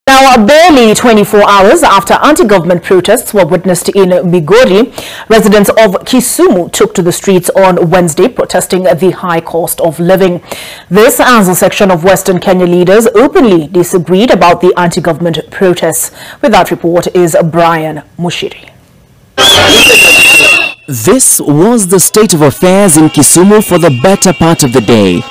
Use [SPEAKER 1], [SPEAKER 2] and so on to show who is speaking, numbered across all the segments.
[SPEAKER 1] Now, barely 24 hours after anti-government protests were witnessed in Migori, residents of Kisumu took to the streets on Wednesday protesting the high cost of living. This as a section of Western Kenya leaders openly disagreed about the anti-government protests. With that report is Brian Mushiri.
[SPEAKER 2] This was the state of affairs in Kisumu for the better part of the day.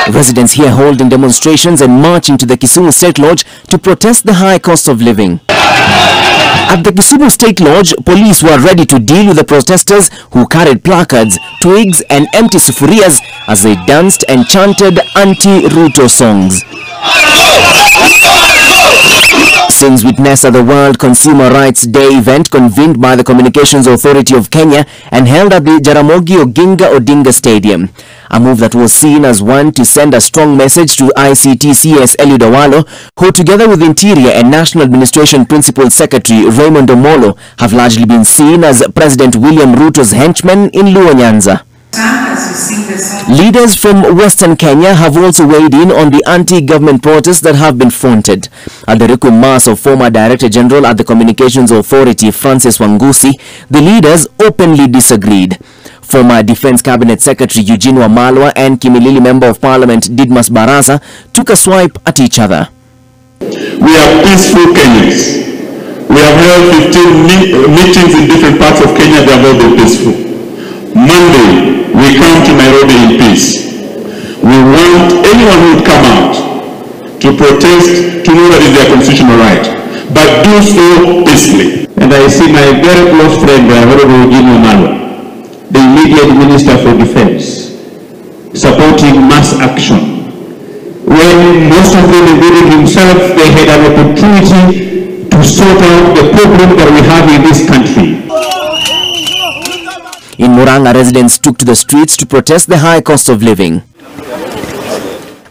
[SPEAKER 2] Residents here holding demonstrations and marching to the Kisumu State Lodge to protest the high cost of living. At the Kisumu State Lodge, police were ready to deal with the protesters who carried placards, twigs and empty sufurias as they danced and chanted anti-Ruto songs. Scenes witnessed at the World Consumer Rights Day event convened by the Communications Authority of Kenya and held at the Jaramogi Oginga Odinga Stadium. A move that was seen as one to send a strong message to ICT CS Eliud Owalo, who together with Interior and National Administration Principal Secretary Raymond Omolo have largely been seen as President William Ruto's henchmen in Luo Nyanza. Leaders from Western Kenya have also weighed in on the anti-government protests that have been fronted. At the request of former Director General at the Communications Authority Francis Wangusi, the leaders openly disagreed. Former Defense Cabinet Secretary Eugene Wamalwa and Kimilili Member of Parliament Didmas Baraza took a swipe at each other.
[SPEAKER 3] We are peaceful Kenyans. We have held 15 meetings in different parts of Kenya. They have all been peaceful. Monday, we come to Nairobi in peace. We want anyone who would come out to protest to know that is their constitutional right, but do so peacefully. And I see my very close friend, Honorable Eugene Wamalwa, the immediate Minister for Defense, supporting mass action. When most of them, including himself, they had an opportunity to sort out the problem that we have in this country.
[SPEAKER 2] In Muranga, residents took to the streets to protest the high cost of living.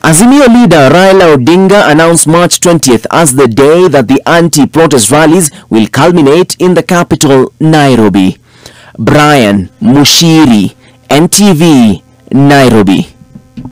[SPEAKER 2] Azimio leader Raila Odinga announced March 20th as the day that the anti-protest rallies will culminate in the capital, Nairobi. Brian Mushiri, NTV, Nairobi.